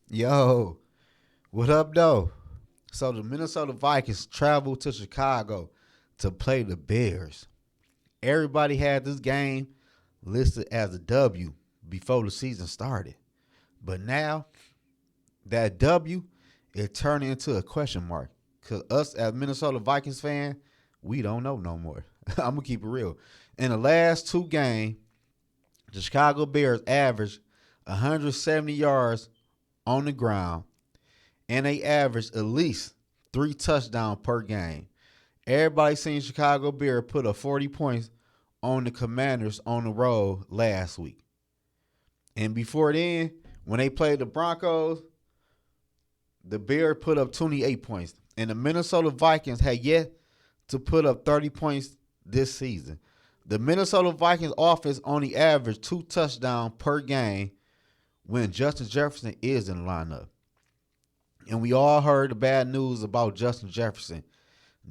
Yo, what up, though? So the Minnesota Vikings traveled to Chicago to play the Bears. Everybody had this game listed as a W before the season started. But now that W it turned into a question mark. Cause us as Minnesota Vikings fan, we don't know no more. I'm gonna keep it real. In the last two games, the Chicago Bears averaged 170 yards on the ground and they average at least 3 touchdowns per game. Everybody seen Chicago Bears put up 40 points on the Commanders on the road last week. And before then, when they played the Broncos, the Bears put up 28 points. And the Minnesota Vikings had yet to put up 30 points this season. The Minnesota Vikings offense only averaged 2 touchdowns per game when Justin Jefferson is in the lineup. And we all heard the bad news about Justin Jefferson.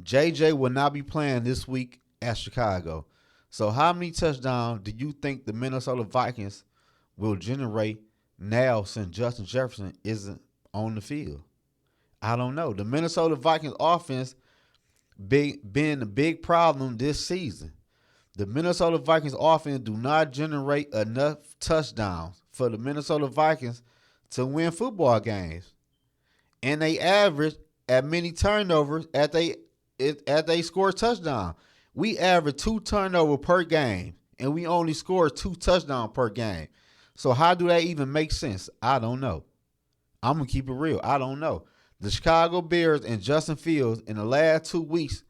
JJ will not be playing this week at Chicago. So how many touchdowns do you think the Minnesota Vikings will generate now since Justin Jefferson isn't on the field? I don't know. The Minnesota Vikings offense been a big problem this season. The Minnesota Vikings offense do not generate enough touchdowns for the Minnesota Vikings to win football games. And they average as many turnovers as they score touchdowns. We average 2 turnovers per game, and we only score 2 touchdowns per game. So how do that even make sense? I don't know. I'm gonna keep it real. I don't know. The Chicago Bears and Justin Fields in the last 2 weeks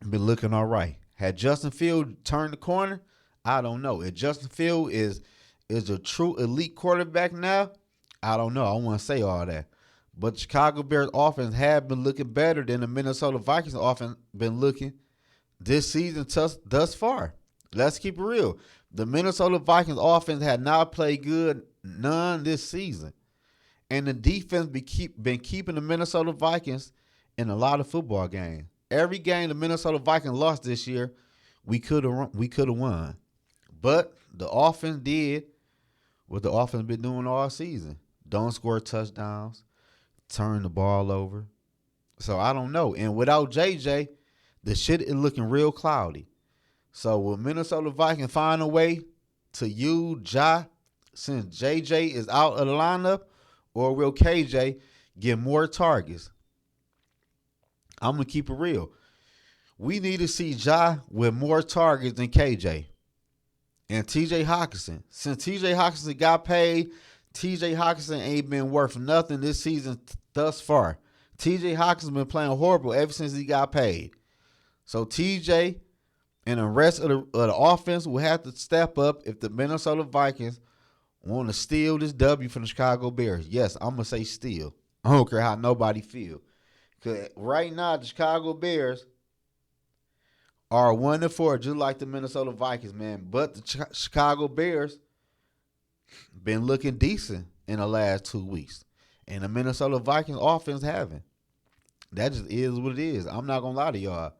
been looking all right. Had Justin Fields turned the corner? I don't know. If Justin Fields is a true elite quarterback now, I don't know. I don't want to say all that. But the Chicago Bears offense have been looking better than the Minnesota Vikings offense been looking this season thus far. Let's keep it real. The Minnesota Vikings offense had not played good none this season. And the defense been keeping the Minnesota Vikings in a lot of football games. Every game the Minnesota Vikings lost this year, we could have won. But the offense did what the offense been doing all season. Don't score touchdowns, turn the ball over. So I don't know. And without JJ, the shit is looking real cloudy. So will Minnesota Vikings find a way to use Ja since JJ is out of the lineup, or will KJ get more targets? I'm gonna keep it real. We need to see Ja with more targets than KJ and TJ Hawkinson. Since TJ Hawkinson got paid, TJ Hawkinson ain't been worth nothing this season thus far. TJ Hawkinson been playing horrible ever since he got paid. So TJ and the rest of the offense will have to step up if the Minnesota Vikings want to steal this W from the Chicago Bears. Yes, I'm going to say steal. I don't care how nobody feel. Because right now, the Chicago Bears are 1-4, just like the Minnesota Vikings, man. But the Chicago Bears been looking decent in the last 2 weeks. And the Minnesota Vikings offense haven't. That just is what it is. I'm not going to lie to y'all.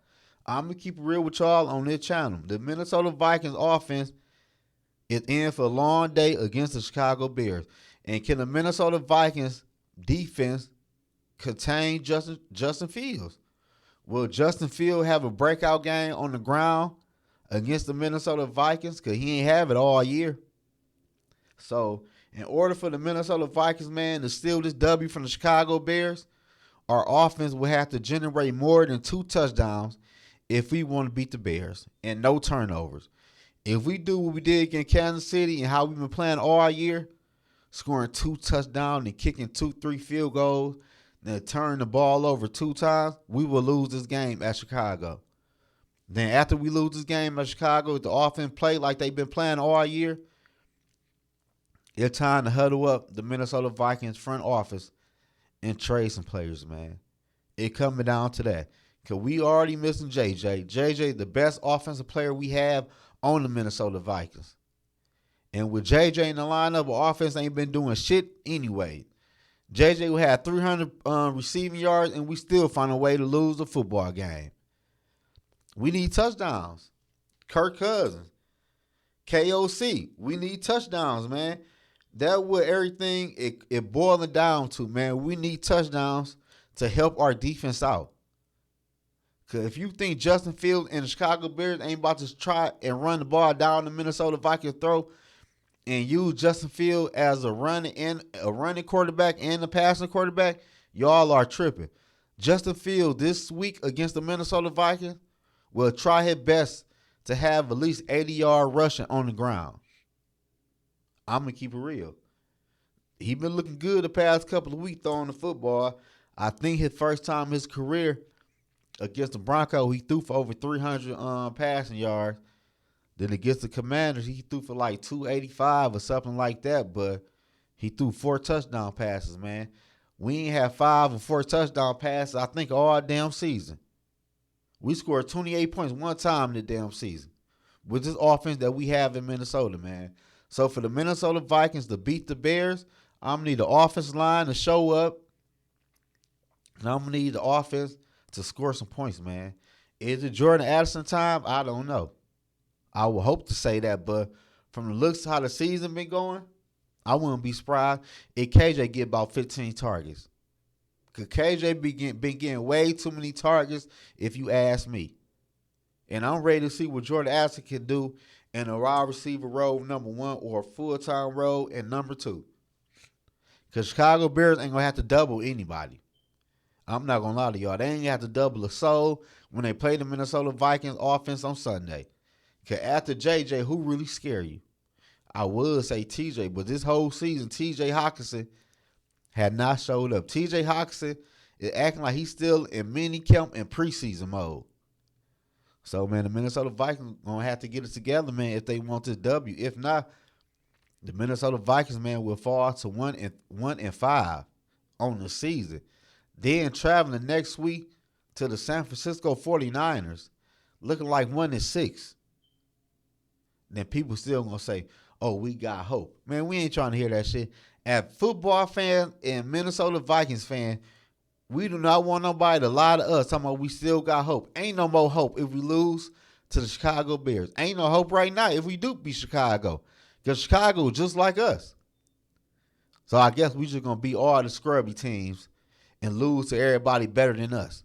I'm going to keep it real with y'all on this channel. The Minnesota Vikings offense is in for a long day against the Chicago Bears. And can the Minnesota Vikings defense contain Justin Fields? Will Justin Fields have a breakout game on the ground against the Minnesota Vikings? Because he ain't have it all year. So, in order for the Minnesota Vikings, man, to steal this W from the Chicago Bears, our offense will have to generate more than 2 touchdowns if we want to beat the Bears, and no turnovers. If we do what we did against Kansas City and how we've been playing all year, scoring 2 touchdowns and kicking 2-3 field goals, then turn the ball over 2 times, we will lose this game at Chicago. Then after we lose this game at Chicago, if the offense play like they've been playing all year, it's time to huddle up the Minnesota Vikings front office and trade some players, man. It coming down to that. Because we already missing JJ. JJ, the best offensive player we have on the Minnesota Vikings. And with JJ in the lineup, our offense ain't been doing shit anyway. JJ will have 300 receiving yards, and we still find a way to lose the football game. We need touchdowns. Kirk Cousins. KOC. We need touchdowns, man. That what everything it boiling down to, man. We need touchdowns to help our defense out. Cause if you think Justin Fields and the Chicago Bears ain't about to try and run the ball down the Minnesota Vikings throw and use Justin Fields as a running quarterback and a passing quarterback, y'all are tripping. Justin Fields this week against the Minnesota Vikings will try his best to have at least 80-yard rushing on the ground. I'm gonna keep it real. He been looking good the past couple of weeks throwing the football. I think his first time in his career against the Broncos, he threw for over 300 passing yards. Then against the Commanders, he threw for like 285 or something like that. But he threw 4 touchdown passes, man. We ain't had 5 or 4 touchdown passes, I think, all damn season. We scored 28 points one time in the damn season with this offense that we have in Minnesota, man. So for the Minnesota Vikings to beat the Bears, I'm going to need the offensive line to show up. And I'm going to need the offense to score some points, man. Is it Jordan Addison time? I don't know. I would hope to say that, but from the looks of how the season been going, I wouldn't be surprised if KJ get about 15 targets. Because KJ been getting way too many targets, if you ask me. And I'm ready to see what Jordan Addison can do in a wide receiver role, number 1, or a full-time role in number 2. Because Chicago Bears ain't going to have to double anybody. I'm not going to lie to y'all. They ain't going to have to double a soul when they play the Minnesota Vikings offense on Sunday. Because after JJ, who really scare you? I would say TJ, but this whole season, TJ Hawkinson had not showed up. TJ Hawkinson is acting like he's still in mini camp and preseason mode. So, man, the Minnesota Vikings going to have to get it together, man, if they want this W. If not, the Minnesota Vikings, man, will fall to 1-5 on the season. Then traveling next week to the San Francisco 49ers, looking like 1-6. Then people still going to say, oh, we got hope. Man, we ain't trying to hear that shit. As football fans and Minnesota Vikings fans, we do not want nobody to lie to us talking about we still got hope. Ain't no more hope if we lose to the Chicago Bears. Ain't no hope right now if we do beat Chicago. Because Chicago is just like us. So I guess we just going to beat all the scrubby teams and lose to everybody better than us.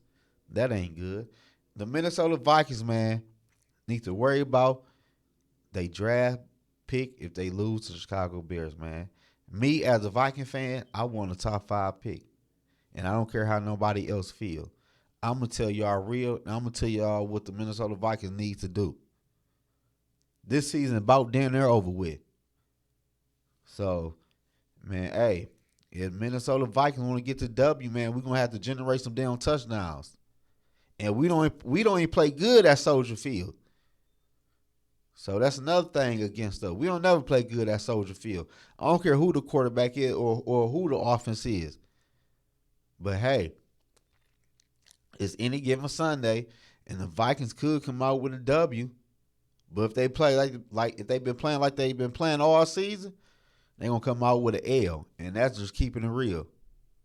That ain't good. The Minnesota Vikings, man, need to worry about they draft pick if they lose to the Chicago Bears, man. Me, as a Viking fan, I want a top 5 pick. And I don't care how nobody else feel. I'm going to tell y'all real, and I'm going to tell y'all what the Minnesota Vikings need to do. This season about damn near over with. So, man, hey, if Minnesota Vikings want to get to W, man, we're going to have to generate some damn touchdowns. And we don't even play good at Soldier Field. So that's another thing against us. We don't never play good at Soldier Field. I don't care who the quarterback is or who the offense is. But hey, it's any given Sunday, and the Vikings could come out with a W. But if they play like if they've been playing like they've been playing all season, they're gonna come out with an L, and that's just keeping it real.